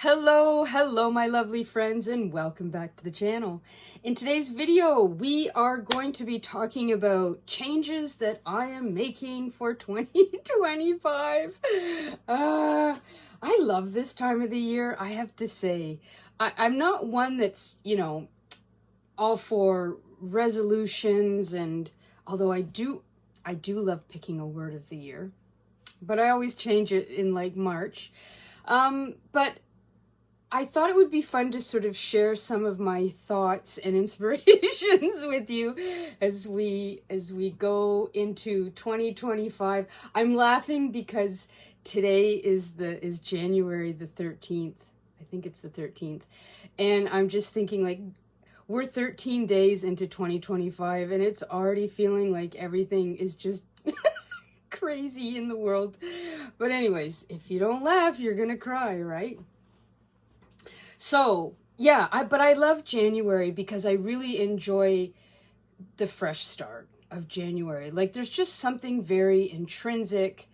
Hello, my lovely friends, and welcome back to the channel. In today's video, we are going to be talking about changes that I am making for 2025. I love this time of the year, I have to say. I'm not one that's, all for resolutions, and although I do love picking a word of the year, but I always change it in like March. But I thought it would be fun to sort of share some of my thoughts and inspirations with you as we go into 2025. I'm laughing because today is January the 13th. I think it's the 13th. And I'm just thinking, like, we're 13 days into 2025 and it's already feeling like everything is just crazy in the world. But anyways, if you don't laugh, you're gonna cry, right? So yeah, but I love January because I really enjoy the fresh start of January. Like, there's just something very intrinsic.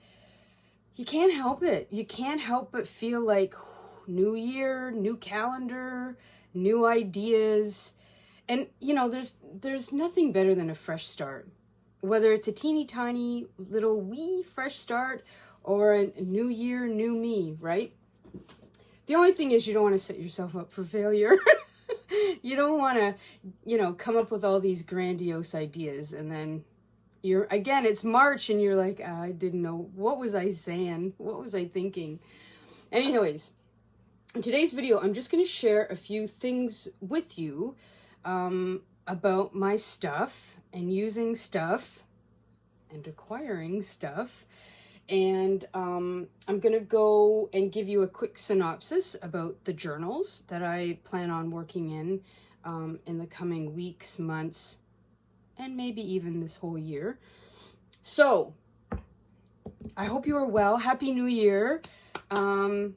You can't help it. You can't help but feel like new year, new calendar, new ideas. And there's nothing better than a fresh start. Whether it's a teeny tiny little wee fresh start or a new year, new me, right? The only thing is you don't want to set yourself up for failure. You don't want to, come up with all these grandiose ideas and then it's March and you're like, I didn't know, what was I saying? What was I thinking? Anyways, in today's video, I'm just going to share a few things with you about my stuff and using stuff and acquiring stuff. And I'm going to go and give you a quick synopsis about the journals that I plan on working in the coming weeks, months, and maybe even this whole year. So, I hope you are well. Happy New Year. I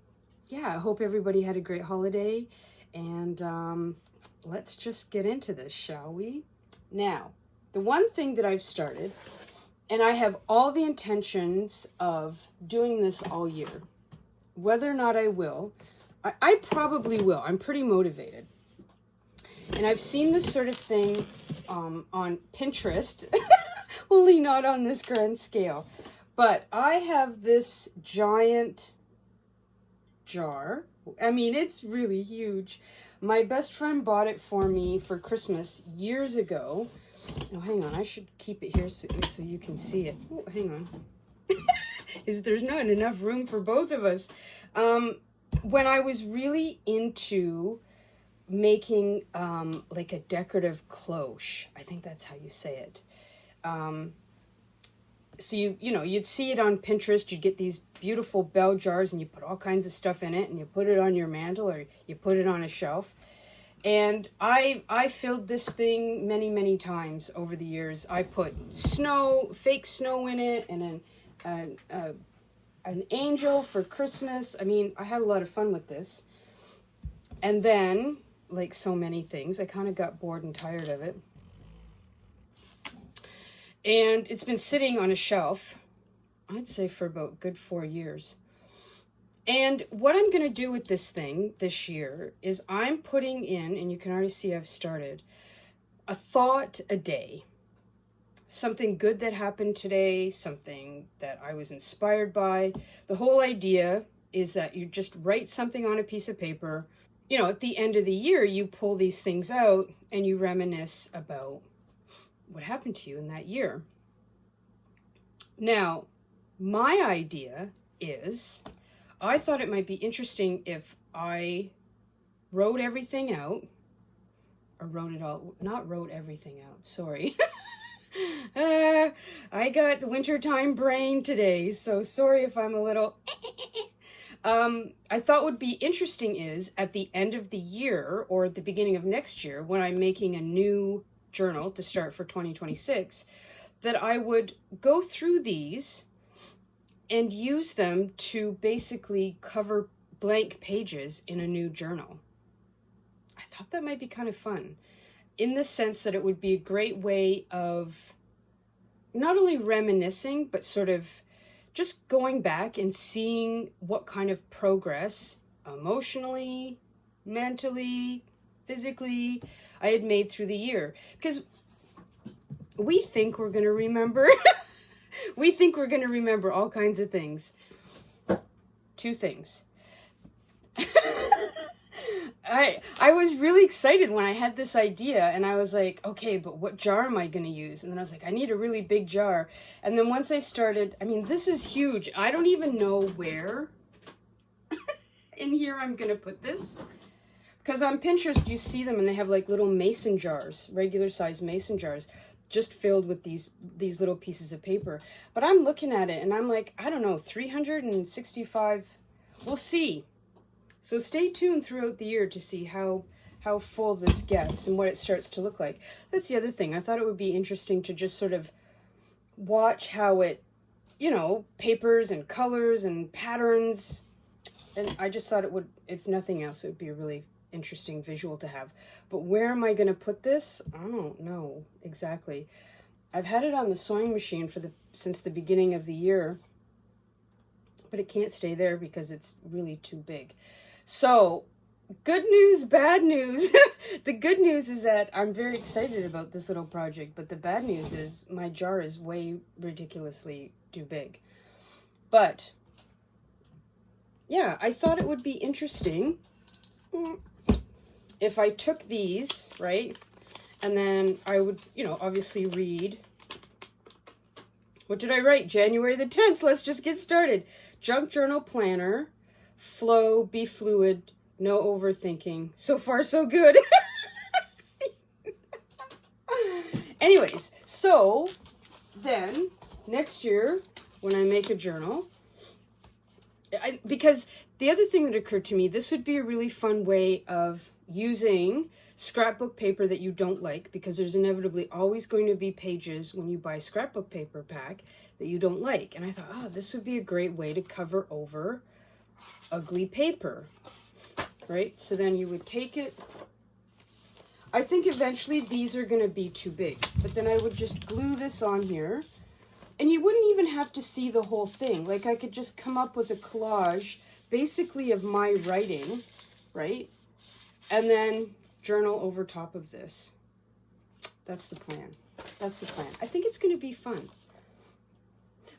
hope everybody had a great holiday. And let's just get into this, shall we? Now, the one thing that I've started, and I have all the intentions of doing this all year. Whether or not I will, I probably will. I'm pretty motivated. And I've seen this sort of thing on Pinterest, only not on this grand scale. But I have this giant jar. I mean, it's really huge. My best friend bought it for me for Christmas years ago. Oh, hang on. I should keep it here so you can see it. Oh, hang on. There's not enough room for both of us. When I was really into making like a decorative cloche, I think that's how you say it. So you'd see it on Pinterest. You'd get these beautiful bell jars and you put all kinds of stuff in it and you put it on your mantle or you put it on a shelf. And I filled this thing many times over the years. I put fake snow in it, and an angel for Christmas. I mean, I had a lot of fun with this. And then, like so many things, I kind of got bored and tired of it. And it's been sitting on a shelf, I'd say for about good 4 years. And what I'm going to do with this thing this year is I'm putting in, and you can already see I've started, a thought a day. Something good that happened today, something that I was inspired by. The whole idea is that you just write something on a piece of paper. At the end of the year, you pull these things out and you reminisce about what happened to you in that year. Now, my idea is, I thought it might be interesting if I wrote everything out, or not wrote everything out, sorry. I got wintertime brain today, so sorry if I'm a little... I thought would be interesting is, at the end of the year, or at the beginning of next year, when I'm making a new journal to start for 2026, that I would go through these and use them to basically cover blank pages in a new journal. I thought that might be kind of fun, in the sense that it would be a great way of not only reminiscing, but sort of just going back and seeing what kind of progress emotionally, mentally, physically, I had made through the year. Because we think we're going to remember. We think we're going to remember all kinds of things. 2 things. I was really excited when I had this idea, and I was like, okay, but what jar am I going to use? And then I was like, I need a really big jar. And then once I started, I mean, this is huge. I don't even know where in here I'm going to put this. Because on Pinterest, you see them, and they have like little mason jars, regular size mason jars, just filled with these little pieces of paper. But I'm looking at it, and I'm like, I don't know, 365. We'll see. So stay tuned throughout the year to see how full this gets and what it starts to look like. That's the other thing. I thought it would be interesting to just sort of watch how it, you know, papers and colors and patterns. And I just thought it would, if nothing else, it would be a really interesting visual to have. But where am I going to put this? I don't know exactly. I've had it on the sewing machine since the beginning of the year, but it can't stay there because it's really too big. So, good news, bad news. The good news is that I'm very excited about this little project, but the bad news is my jar is way ridiculously too big. But, yeah, I thought it would be interesting if I took these, right, and then I would, you know, obviously read. What did I write? January the 10th. Let's just get started. Junk journal planner. Flow, be fluid, no overthinking. So far, so good. Anyways, so then next year when I make a journal, because the other thing that occurred to me, this would be a really fun way of using scrapbook paper that you don't like, because there's inevitably always going to be pages when you buy scrapbook paper pack that you don't like. And I thought, oh, this would be a great way to cover over ugly paper, right? So then you would take it. I think eventually these are going to be too big, but then I would just glue this on here, and you wouldn't even have to see the whole thing. Like, I could just come up with a collage basically of my writing, right? And then journal over top of this. That's the plan. That's the plan. I think it's going to be fun.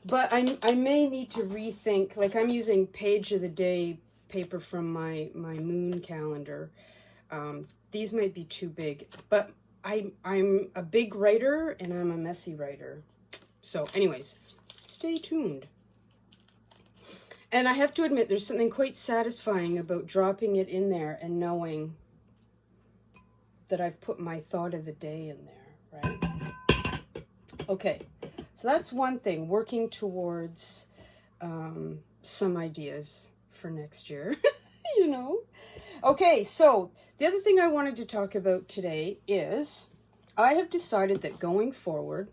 But I may need to rethink, like I'm using page of the day paper from my moon calendar. These might be too big, but I'm a big writer and I'm a messy writer. So anyways, stay tuned. And I have to admit, there's something quite satisfying about dropping it in there and knowing that I've put my thought of the day in there, right? Okay. So that's one thing, working towards some ideas for next year, you know. Okay, so the other thing I wanted to talk about today is I have decided that going forward,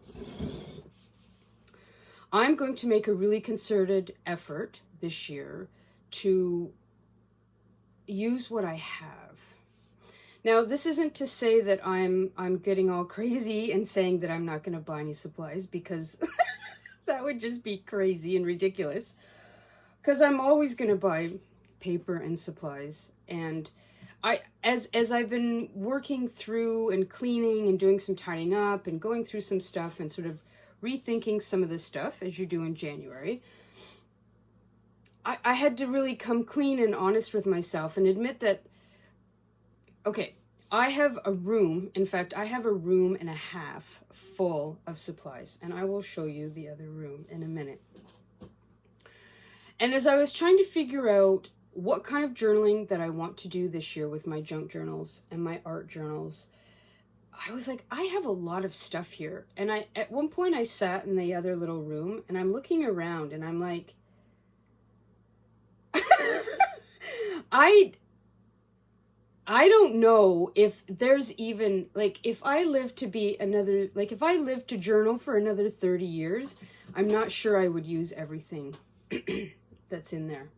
I'm going to make a really concerted effort this year to use what I have. Now, this isn't to say that I'm getting all crazy and saying that I'm not going to buy any supplies, because that would just be crazy and ridiculous. Because I'm always going to buy paper and supplies. And as I've been working through and cleaning and doing some tidying up and going through some stuff and sort of rethinking some of this stuff, as you do in January, I had to really come clean and honest with myself and admit that, okay, I have a room, in fact, I have a room and a half full of supplies, and I will show you the other room in a minute. And as I was trying to figure out what kind of journaling that I want to do this year with my junk journals and my art journals, I was like, I have a lot of stuff here. And at one point I sat in the other little room and I'm looking around and I'm like, I don't know if there's even, like, if I live to journal for another 30 years, I'm not sure I would use everything that's in there.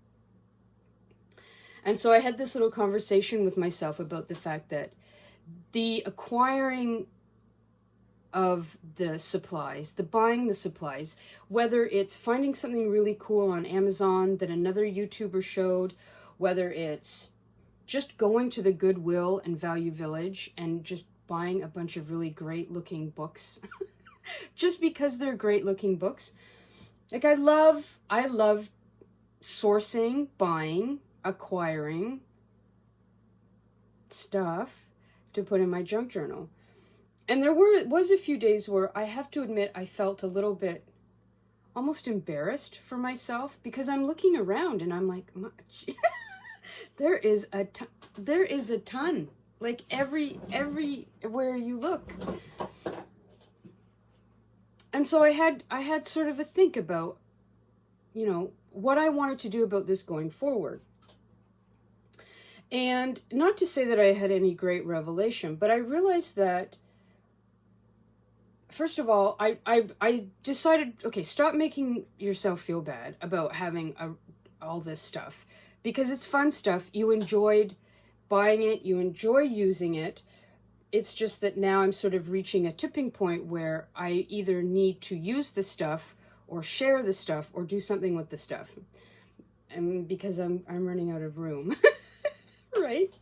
And so I had this little conversation with myself about the fact that the acquiring of the supplies, the buying the supplies, whether it's finding something really cool on Amazon that another YouTuber showed, whether it's just going to the Goodwill and Value Village and just buying a bunch of really great looking books just because they're great looking books. Like I love sourcing, buying, acquiring stuff to put in my junk journal. And there was a few days where I have to admit I felt a little bit almost embarrassed for myself, because I'm looking around and I'm like, there is a ton, like everywhere you look. And so I had sort of a think about, you know, what I wanted to do about this going forward. And not to say that I had any great revelation, but I realized that, first of all, I decided, okay, stop making yourself feel bad about having all this stuff, because it's fun stuff. You enjoyed buying it, you enjoy using it. It's just that now I'm sort of reaching a tipping point where I either need to use the stuff or share the stuff or do something with the stuff. And because I'm running out of room, right?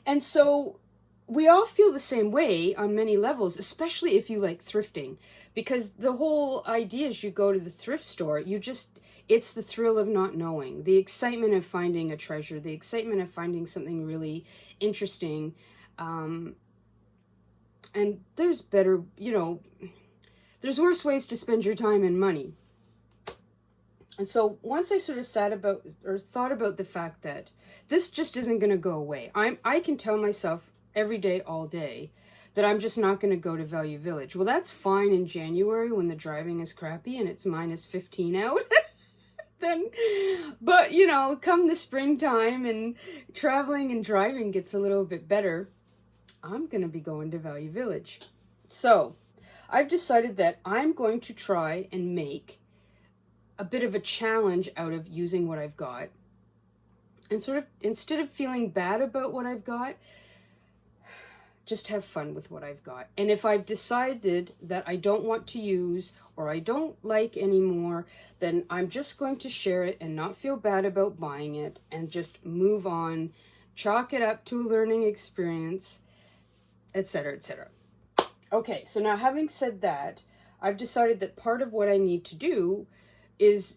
And so we all feel the same way on many levels, especially if you like thrifting, because the whole idea is you go to the thrift store, it's the thrill of not knowing, the excitement of finding a treasure, the excitement of finding something really interesting. And there's better, you know, there's worse ways to spend your time and money. And so once I sort of thought about the fact that this just isn't going to go away, I can tell myself every day, all day, that I'm just not going to go to Value Village. Well, that's fine in January when the driving is crappy and it's -15 out. But you know, come the springtime and traveling and driving gets a little bit better, I'm going to be going to Value Village. So I've decided that I'm going to try and make a bit of a challenge out of using what I've got, and sort of, instead of feeling bad about what I've got, just have fun with what I've got. And if I've decided that I don't want to use or I don't like anymore, then I'm just going to share it and not feel bad about buying it and just move on, chalk it up to a learning experience, etc., etc. Okay, so now having said that, I've decided that part of what I need to do is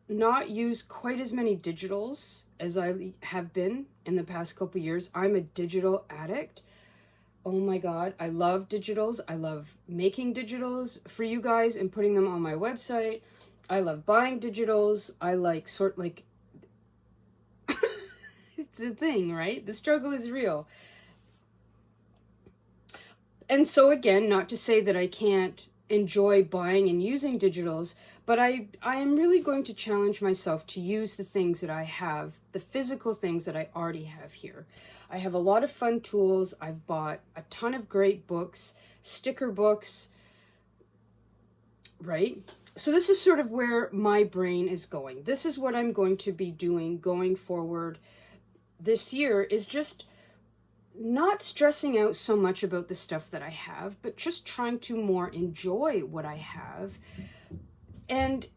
not use quite as many digitals as I have been in the past couple years. I'm a digital addict. Oh my God, I love digitals. I love making digitals for you guys and putting them on my website. I love buying digitals. I like it's a thing, right? The struggle is real. And so again, not to say that I can't enjoy buying and using digitals, but I am really going to challenge myself to use the things that I have, the physical things that I already have here. I have a lot of fun tools. I've bought a ton of great books, sticker books, right? So this is sort of where my brain is going. This is what I'm going to be doing going forward this year, is just not stressing out so much about the stuff that I have, but just trying to more enjoy what I have. And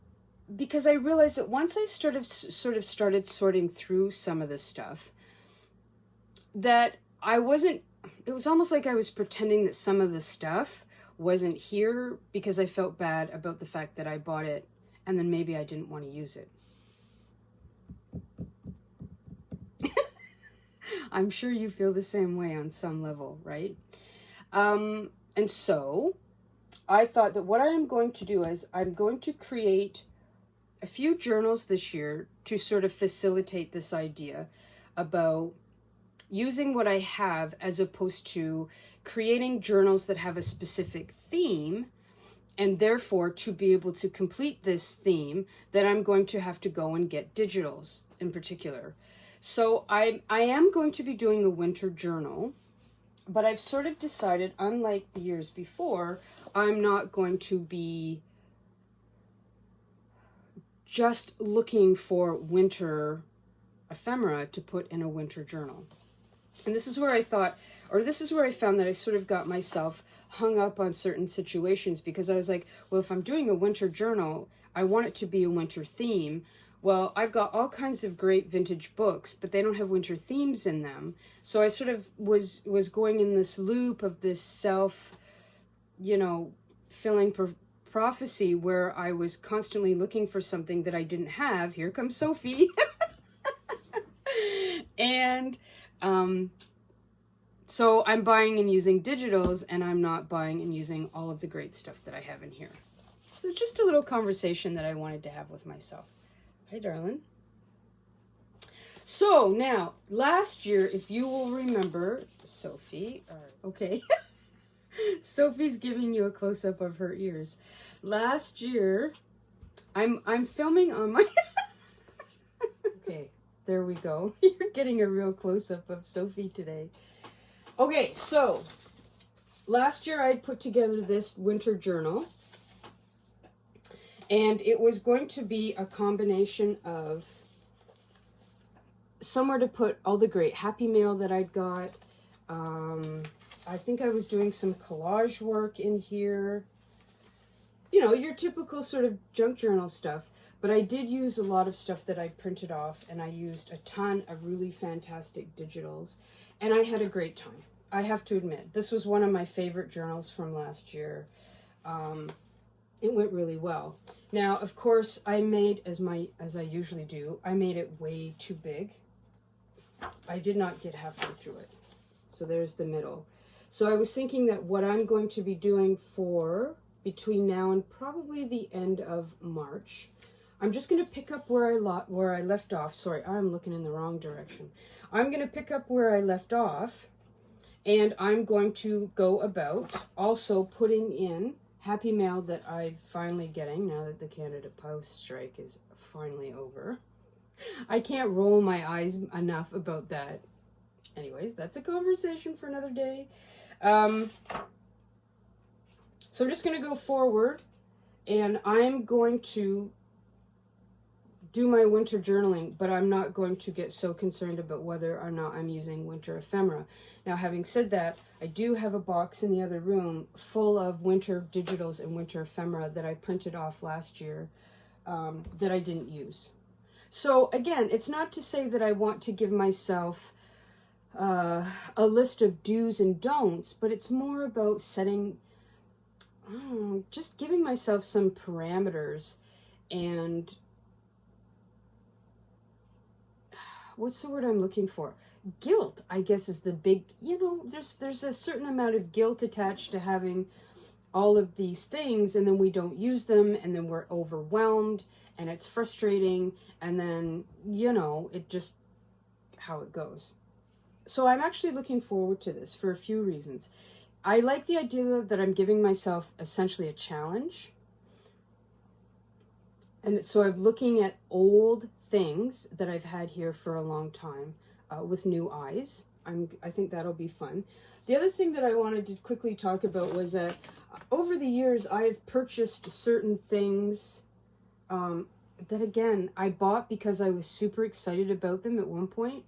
because I realized that once I started sorting through some of this stuff, that it was almost like I was pretending that some of the stuff wasn't here because I felt bad about the fact that I bought it and then maybe I didn't want to use it. I'm sure you feel the same way on some level, right? And so I thought that what I am going to do is I'm going to create a few journals this year to sort of facilitate this idea about using what I have, as opposed to creating journals that have a specific theme, and therefore to be able to complete this theme, that I'm going to have to go and get digitals in particular. So I am going to be doing a winter journal, but I've sort of decided, unlike the years before, I'm not going to be just looking for winter ephemera to put in a winter journal. And this is where I thought, or this is where I found that I sort of got myself hung up on certain situations, because I was like, well, if I'm doing a winter journal, I want it to be a winter theme. Well, I've got all kinds of great vintage books, but they don't have winter themes in them. So I sort of was going in this loop of this self, you know, filling prophecy where I was constantly looking for something that I didn't have. Here comes Sophie. And so I'm buying and using digitals, and I'm not buying and using all of the great stuff that I have in here. So it's just a little conversation that I wanted to have with myself. Hi, darling. So now, last year, if you will remember, Sophie, okay, Sophie's giving you a close-up of her ears. Last year, I'm filming on my, okay, there we go. You're getting a real close-up of Sophie today. Okay, so last year I put together this winter journal, and it was going to be a combination of somewhere to put all the great happy mail that I'd got. I think I was doing some collage work in here. You know, your typical sort of junk journal stuff. But I did use a lot of stuff that I printed off, and I used a ton of really fantastic digitals, and I had a great time. I have to admit, this was one of my favorite journals from last year. It went really well. Now, of course, I made, as I usually do, I made it way too big. I did not get halfway through it. So there's the middle. So I was thinking that what I'm going to be doing for between now and probably the end of March, I'm just going to pick up where I left off. Sorry, I'm looking in the wrong direction. I'm going to pick up where I left off, and I'm going to go about also putting in happy mail that I'm finally getting now that the Canada Post strike is finally over. I can't roll my eyes enough about that. Anyways, that's a conversation for another day. So I'm just going to go forward, and I'm going to do my winter journaling, but I'm not going to get so concerned about whether or not I'm using winter ephemera. Now, having said that, I do have a box in the other room full of winter digitals and winter ephemera that I printed off last year that I didn't use. So again, it's not to say that I want to give myself a list of do's and don'ts, but it's more about setting, just giving myself some parameters. And what's the word I'm looking for? Guilt, I guess, is the big, you know, there's a certain amount of guilt attached to having all of these things, and then we don't use them, and then we're overwhelmed, and it's frustrating, and then, you know, it just, how it goes. So I'm actually looking forward to this for a few reasons. I like the idea that I'm giving myself essentially a challenge. And so I'm looking at old things that I've had here for a long time with new eyes. I think that'll be fun. The other thing that I wanted to quickly talk about was that over the years I've purchased certain things that, again, I bought because I was super excited about them at one point.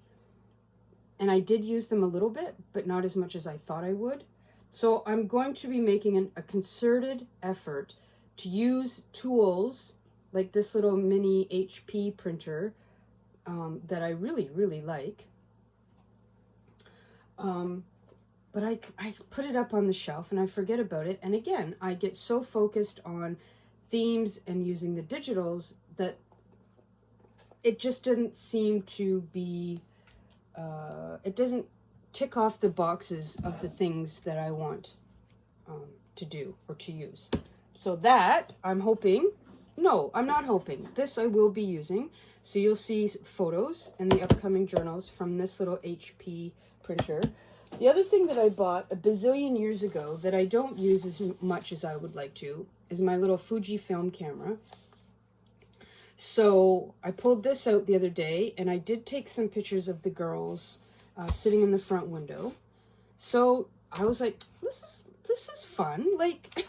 And I did use them a little bit, but not as much as I thought I would. So I'm going to be making a concerted effort to use tools like this little mini HP printer that I really, really like. But I put it up on the shelf and I forget about it. And again, I get so focused on themes and using the digitals that it just doesn't seem to be, it doesn't tick off the boxes of the things that I want to do or to use. So that, I'm hoping, no, I'm not hoping. This I will be using. So you'll see photos in the upcoming journals from this little HP printer. The other thing that I bought a bazillion years ago that I don't use as much as I would like to is my little Fujifilm camera. So I pulled this out the other day, and I did take some pictures of the girls sitting in the front window. So I was like, this is fun, like,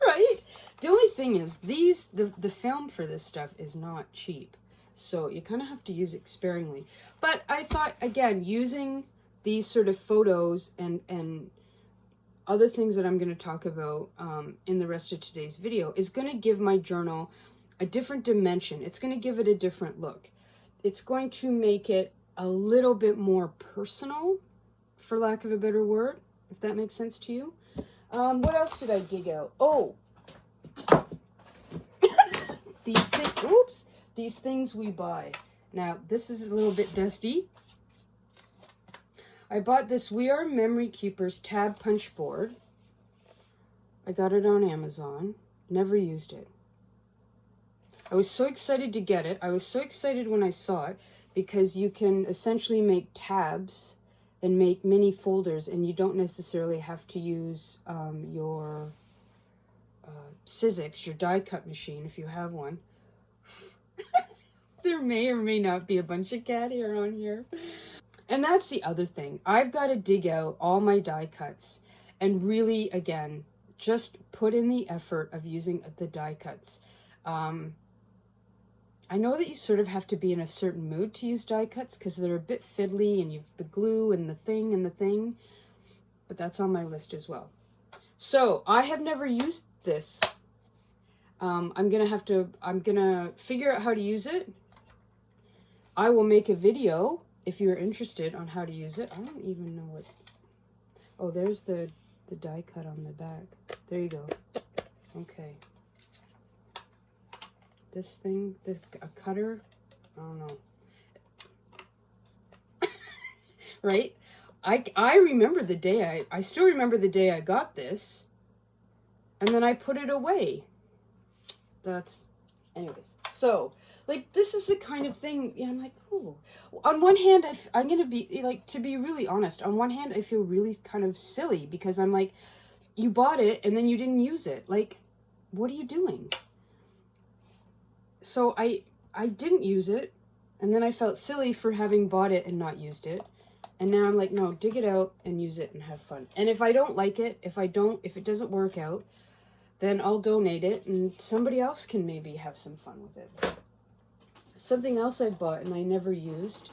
right? The only thing is the film for this stuff is not cheap. So you kind of have to use it sparingly. But I thought, again, using these sort of photos and other things that I'm going to talk about in the rest of today's video is going to give my journal a different dimension. It's going to give it a different look. It's going to make it a little bit more personal, for lack of a better word, if that makes sense to you. What else did I dig out? Oh, these things we buy. Now, this is a little bit dusty. I bought this We Are Memory Keepers tab punch board. I got it on Amazon. Never used it. I was so excited to get it. I was so excited when I saw it because you can essentially make tabs and make mini folders, and you don't necessarily have to use your Sizzix, your die cut machine, if you have one. There may or may not be a bunch of cat hair on here. And that's the other thing. I've got to dig out all my die cuts and really, again, just put in the effort of using the die cuts. I know that you sort of have to be in a certain mood to use die cuts because they're a bit fiddly and you've the glue and the thing, but that's on my list as well. So I have never used this. I'm gonna figure out how to use it. I will make a video if you're interested on how to use it. I don't even know what, oh, there's the die cut on the back. There you go. Okay. This thing, a cutter, I don't know. Right? I remember the day, I still remember the day I got this, and then I put it away. Anyways. So, like, this is the kind of thing, yeah, I'm like, ooh. On one hand, I'm going to be, like, to be really honest, on one hand, I feel really kind of silly, because I'm like, you bought it, and then you didn't use it. Like, what are you doing? So I didn't use it, and then I felt silly for having bought it and not used it. And now I'm like, no, dig it out and use it and have fun. And if I don't like it, if it doesn't work out, then I'll donate it and somebody else can maybe have some fun with it. Something else I bought and I never used,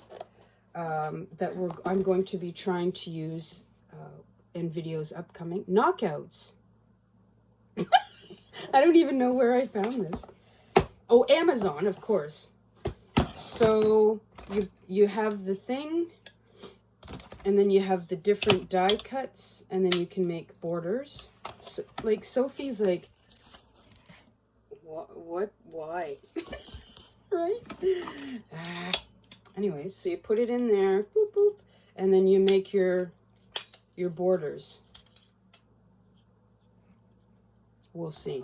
that I'm going to be trying to use in videos upcoming, knockouts. I don't even know where I found this. Oh, Amazon, of course. So you have the thing, and then you have the different die cuts, and then you can make borders. So, like, Sophie's like, what, why? Right? Anyways, so you put it in there, boop, boop, and then you make your borders. We'll see.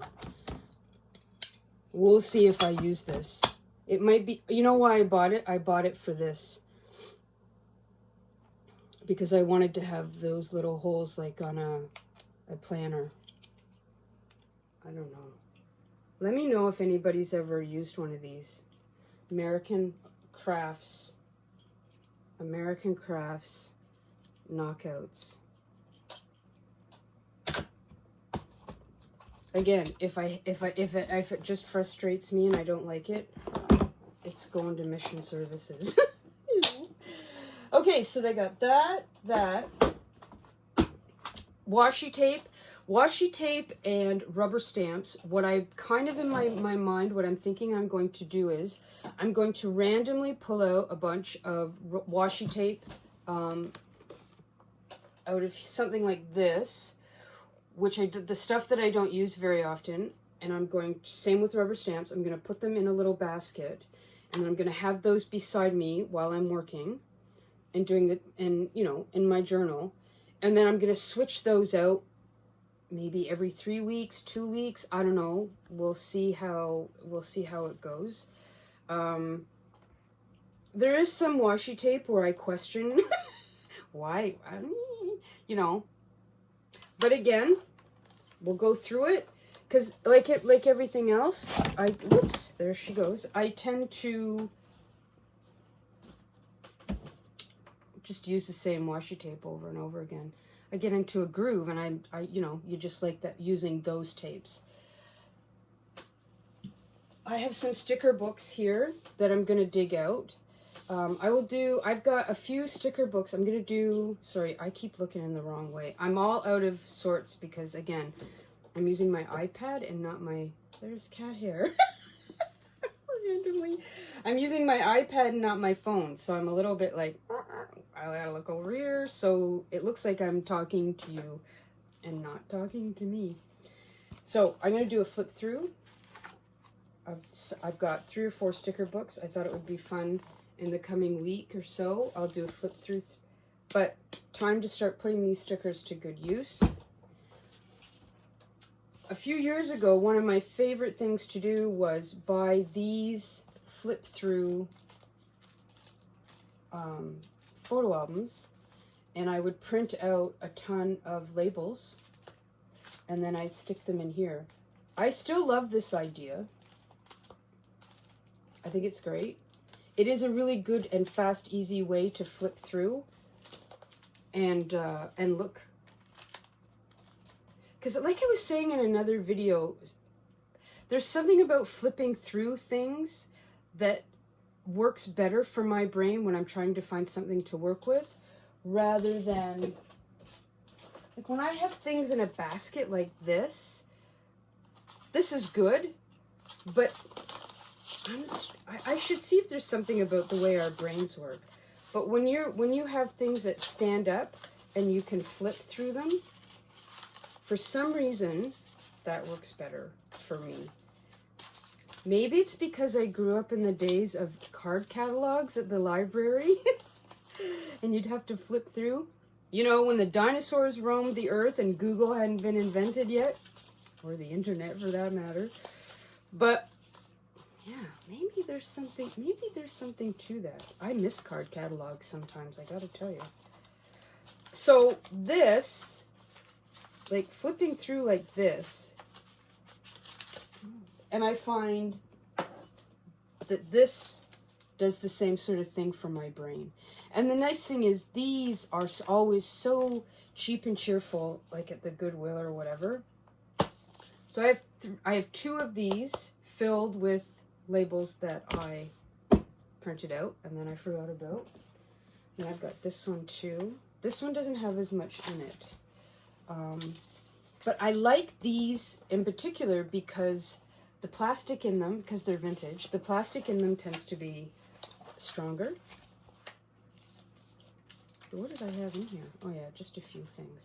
We'll see if I use this. It might be, you know why I bought it? I bought it for this. Because I wanted to have those little holes like on a planner. I don't know. Let me know if anybody's ever used one of these. American Crafts knockouts. Again, if it just frustrates me and I don't like it, it's going to mission services. You know? Okay, so they got that, washi tape and rubber stamps. What I kind of in my mind, what I'm thinking I'm going to do is I'm going to randomly pull out a bunch of washi tape out of something like this, which the stuff that I don't use very often, and I'm going to, same with rubber stamps, I'm going to put them in a little basket, and I'm going to have those beside me while I'm working and doing in my journal, and then I'm going to switch those out maybe every 3 weeks, 2 weeks, I don't know. We'll see how it goes. There is some washi tape where I question why, but again, we'll go through it, because like everything else, whoops, there she goes. I tend to just use the same washi tape over and over again. I get into a groove, and you just like that, using those tapes. I have some sticker books here that I'm going to dig out. I've got a few sticker books. I'm going to do, sorry, I keep looking in the wrong way. I'm all out of sorts because, again, I'm using my iPad and not my, there's cat hair. randomly. I'm using my iPad, not my phone, so I'm a little bit like, I gotta look over here, so it looks like I'm talking to you and not talking to me. So I'm gonna do a flip through. I've got 3 or 4 sticker books. I thought it would be fun in the coming week or so. I'll do a flip through, but time to start putting these stickers to good use. A few years ago, one of my favorite things to do was buy these flip through photo albums, and I would print out a ton of labels and then I'd stick them in here. I still love this idea. I think it's great. It is a really good and fast, easy way to flip through and look. Because like I was saying in another video, there's something about flipping through things that works better for my brain when I'm trying to find something to work with, rather than, like when I have things in a basket like this is good, but I should see if there's something about the way our brains work. But when you have things that stand up and you can flip through them, for some reason, that works better for me. Maybe it's because I grew up in the days of card catalogs at the library and you'd have to flip through. You know, when the dinosaurs roamed the earth and Google hadn't been invented yet, or the internet for that matter. But yeah, maybe there's something to that. I miss card catalogs sometimes, I gotta tell you. So this, like flipping through like this, and I find that this does the same sort of thing for my brain. And the nice thing is these are always so cheap and cheerful, like at the Goodwill or whatever. So I have 2 of these filled with labels that I printed out and then I forgot about. And I've got this one too. This one doesn't have as much in it. But I like these in particular because the plastic in them, because they're vintage, the plastic in them tends to be stronger. What did I have in here? Oh yeah, just a few things.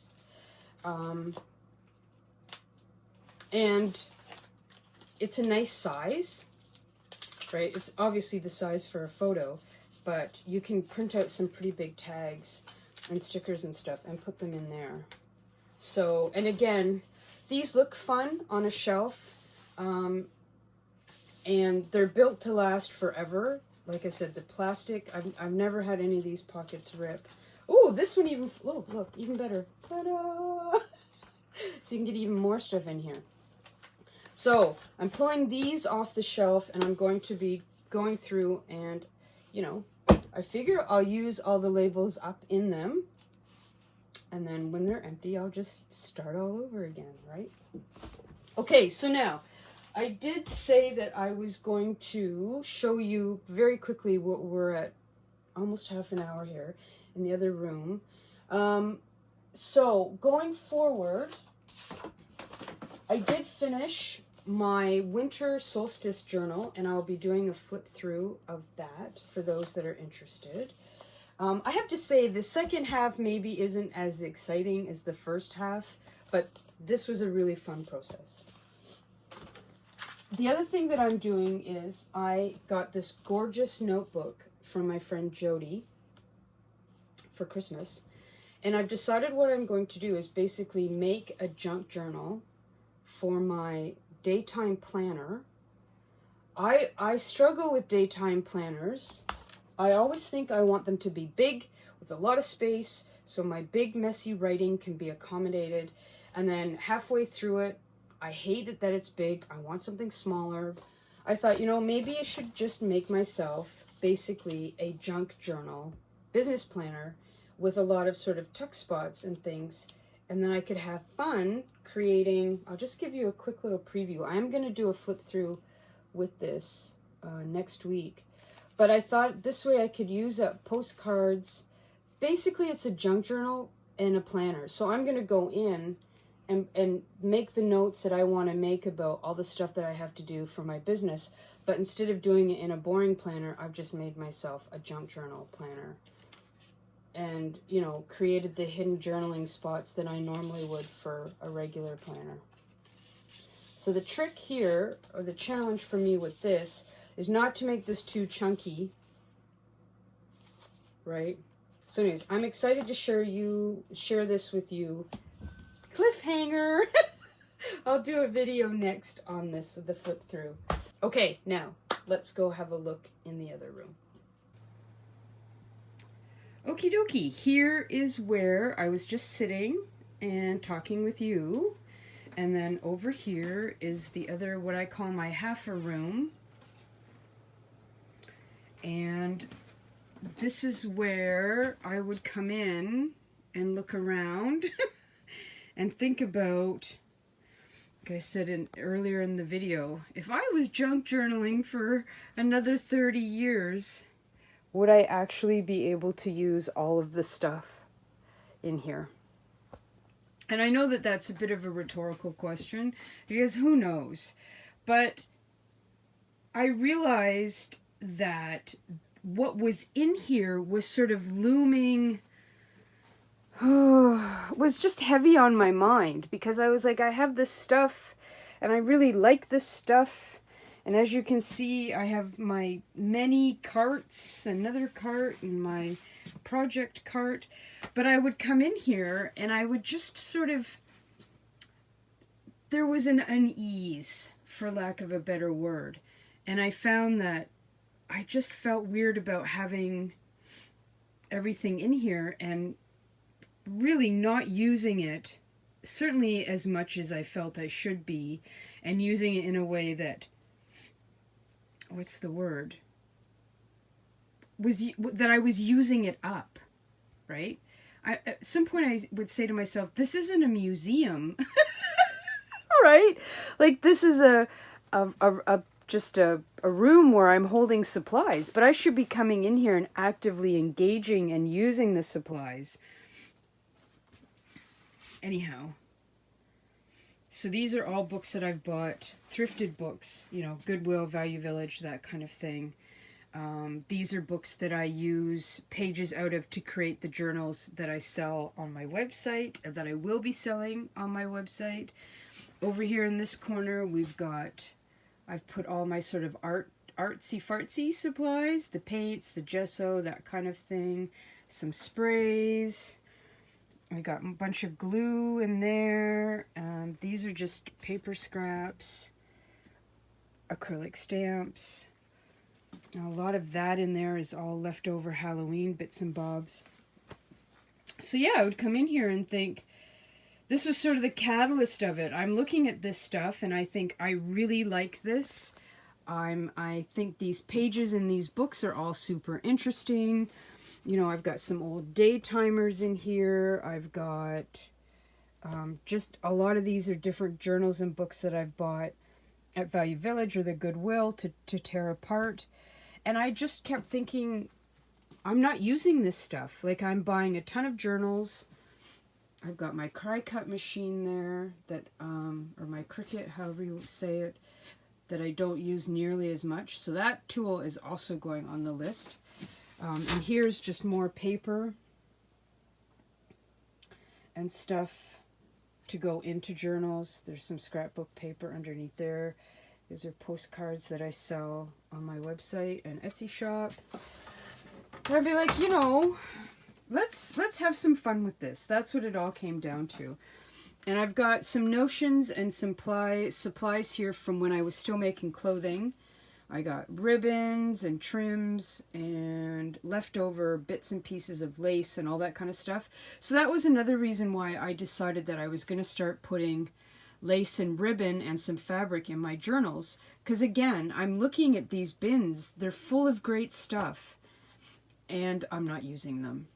And it's a nice size, right? It's obviously the size for a photo, but you can print out some pretty big tags and stickers and stuff and put them in there. So, and again, these look fun on a shelf, and they're built to last forever. Like I said, the plastic, I've never had any of these pockets rip. Oh, this one even, oh, look, even better. Ta-da! So you can get even more stuff in here. So I'm pulling these off the shelf and I'm going to be going through and, you know, I figure I'll use all the labels up in them. And then when they're empty, I'll just start all over again, right? Okay, so now, I did say that I was going to show you very quickly what we're at, almost half an hour here in the other room. So going forward, I did finish my winter solstice journal and I'll be doing a flip through of that for those that are interested. I have to say the second half maybe isn't as exciting as the first half, but this was a really fun process. The other thing that I'm doing is I got this gorgeous notebook from my friend Jody for Christmas, and I've decided what I'm going to do is basically make a junk journal for my daytime planner. I struggle with daytime planners. I always think I want them to be big with a lot of space so my big messy writing can be accommodated, and then halfway through it I hate it that it's big. I want something smaller. I thought, you know, maybe I should just make myself basically a junk journal business planner with a lot of sort of tuck spots and things, and then I could have fun creating. I'll just give you a quick little preview. I am going to do a flip through with this next week, but I thought this way I could use up postcards. Basically it's a junk journal and a planner, so I'm going to go in and make the notes that I want to make about all the stuff that I have to do for my business. But instead of doing it in a boring planner, I've just made myself a junk journal planner. And, you know, created the hidden journaling spots that I normally would for a regular planner. So the trick here, or the challenge for me with this, is not to make this too chunky, right? So anyways, I'm excited to share this with you. Cliffhanger! I'll do a video next on this, the flip through. Okay, now, let's go have a look in the other room. Okie dokie, here is where I was just sitting and talking with you. And then over here is the other, what I call my half a room. And this is where I would come in and look around and think about, like I said earlier in the video, if I was junk journaling for another 30 years, would I actually be able to use all of the stuff in here? And I know that that's a bit of a rhetorical question, because who knows? But I realized that what was in here was sort of looming, was just heavy on my mind, because I was like, I have this stuff, and I really like this stuff. And as you can see, I have my many carts, another cart, and my project cart. But I would come in here and I would just sort of, there was an unease, for lack of a better word. And I found that I just felt weird about having everything in here and really not using it, certainly as much as I felt I should be, and using it in a way that, what's the word, that I was using it up, right? At some point I would say to myself, this isn't a museum, right? Like, this is just a room where I'm holding supplies, but I should be coming in here and actively engaging and using the supplies. Anyhow, so these are all books that I've bought, thrifted books, you know, Goodwill, Value Village, that kind of thing. These are books that I use pages out of to create the journals that I sell on my website, that I will be selling on my website. Over here in this corner, I've put all my sort of artsy-fartsy supplies, the paints, the gesso, that kind of thing, some sprays. I got a bunch of glue in there. These are just paper scraps, acrylic stamps. A lot of that in there is all leftover Halloween bits and bobs. So yeah, I would come in here and think, this was sort of the catalyst of it. I'm looking at this stuff and I think I really like this. I think these pages in these books are all super interesting. You know, I've got some old day timers in here. I've got just a lot of these are different journals and books that I've bought at Value Village or the Goodwill to tear apart. And I just kept thinking, I'm not using this stuff. Like, I'm buying a ton of journals. I've got my cry cut machine there, that or my Cricut, however you say it, that I don't use nearly as much. So that tool is also going on the list. And here's just more paper and stuff to go into journals. There's some scrapbook paper underneath there. These are postcards that I sell on my website and Etsy shop. And I'd be like, you know, let's have some fun with this. That's what it all came down to. And I've got some notions and some supplies here from when I was still making clothing. I got ribbons and trims and leftover bits and pieces of lace and all that kind of stuff. So that was another reason why I decided that I was going to start putting lace and ribbon and some fabric in my journals. Because again, I'm looking at these bins. They're full of great stuff. And I'm not using them.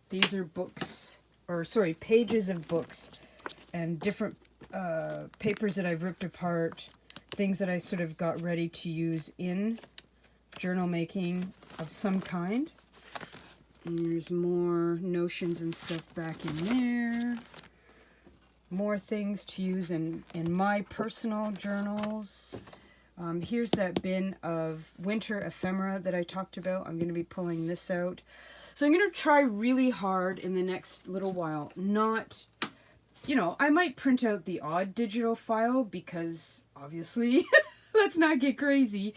These are books, or sorry, pages of books and different papers that I've ripped apart. Things that I sort of got ready to use in journal making of some kind. And there's more notions and stuff back in there. More things to use in my personal journals. Here's that bin of winter ephemera that I talked about. I'm going to be pulling this out. So I'm going to try really hard in the next little while. Not, you know, I might print out the odd digital file because obviously let's not get crazy.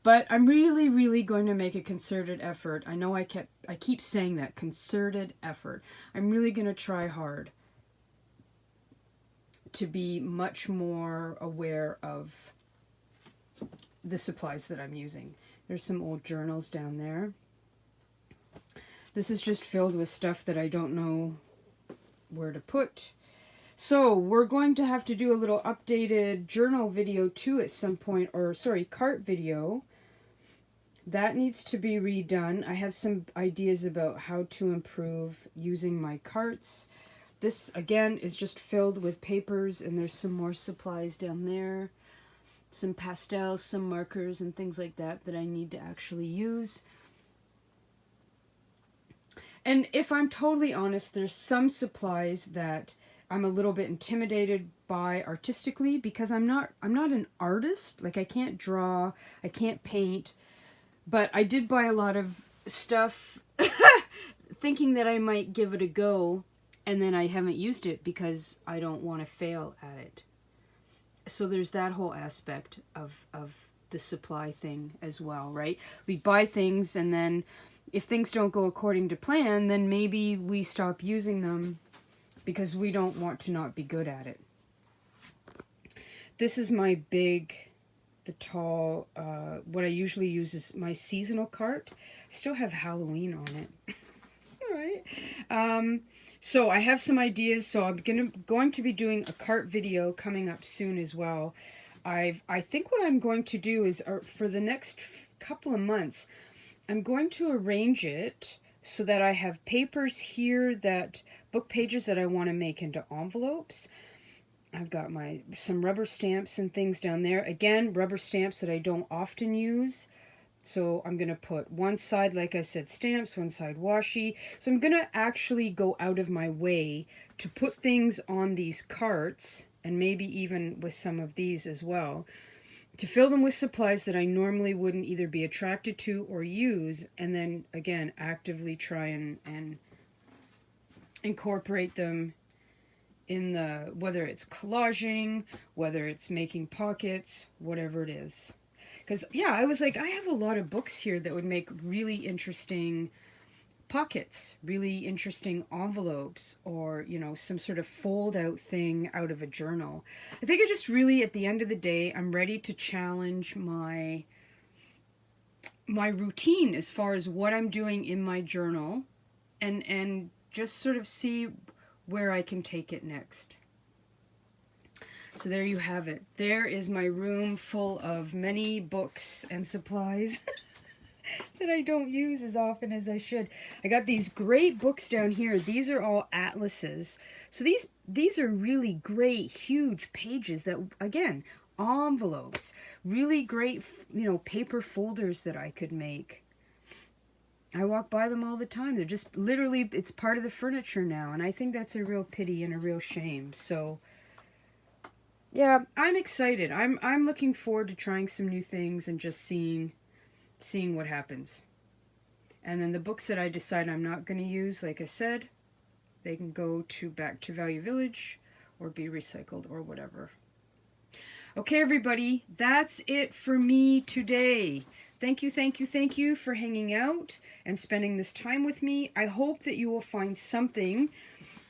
But I'm really, really going to make a concerted effort. I know I keep saying that, concerted effort. I'm really going to try hard to be much more aware of the supplies that I'm using. There's some old journals down there. This is just filled with stuff that I don't know where to put. So we're going to have to do a little updated journal video too at some point, or sorry, cart video. That needs to be redone. I have some ideas about how to improve using my carts. This again is just filled with papers, and there's some more supplies down there. Some pastels, some markers, and things like that that I need to actually use. And if I'm totally honest, there's some supplies that I'm a little bit intimidated by artistically because I'm not an artist. Like, I can't draw, I can't paint, but I did buy a lot of stuff thinking that I might give it a go, and then I haven't used it because I don't want to fail at it. So there's that whole aspect of the supply thing as well, right? We buy things, and then if things don't go according to plan, then maybe we stop using them because we don't want to not be good at it. This is my big, the tall, what I usually use is my seasonal cart. I still have Halloween on it. All right. So I have some ideas, so I'm going to be doing a cart video coming up soon as well. I think what I'm going to do is, for the next couple of months, I'm going to arrange it so that I have papers here, that book pages that I want to make into envelopes. I've got some rubber stamps and things down there. Again, rubber stamps that I don't often use. So I'm going to put one side, like I said, stamps, one side washi. So I'm going to actually go out of my way to put things on these carts, and maybe even with some of these as well, to fill them with supplies that I normally wouldn't either be attracted to or use, and then, again, actively try and incorporate them in whether it's collaging, whether it's making pockets, whatever it is. Because, yeah, I was like, I have a lot of books here that would make really interesting pockets, really interesting envelopes, or, you know, some sort of fold-out thing out of a journal. I think I just really, at the end of the day, I'm ready to challenge my routine as far as what I'm doing in my journal, and just sort of see where I can take it next. So there you have it. There is my room full of many books and supplies that I don't use as often as I should. I got these great books down here. These are all atlases. So these are really great, huge pages that, again, envelopes. Really great, you know, paper folders that I could make. I walk by them all the time. They're just literally, it's part of the furniture now. And I think that's a real pity and a real shame. So yeah, I'm excited. I'm looking forward to trying some new things and just seeing what happens. And then the books that I decide I'm not going to use, like I said, they can go back to Value Village or be recycled or whatever. Okay, everybody, that's it for me today. Thank you for hanging out and spending this time with me. I hope that you will find something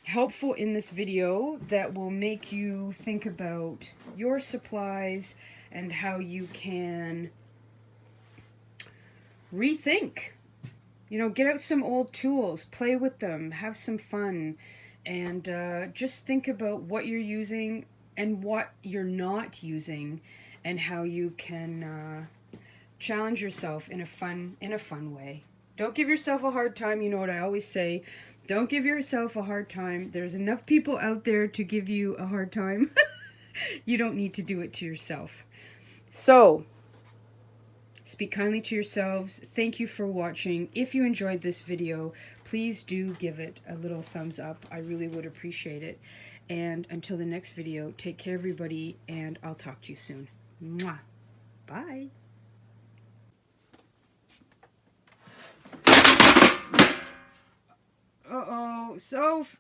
helpful in this video that will make you think about your supplies and how you can rethink. You know, get out some old tools, play with them, have some fun, and just think about what you're using and what you're not using, and how you can challenge yourself in a fun way. Don't give yourself a hard time. You know what I always say, don't give yourself a hard time. There's enough people out there to give you a hard time. You don't need to do it to yourself. So Speak kindly to yourselves. Thank you for watching. If you enjoyed this video, please do give it a little thumbs up. I really would appreciate it. And until the next video, take care, everybody, and I'll talk to you soon. Mwah. Bye. Uh-oh. Soph.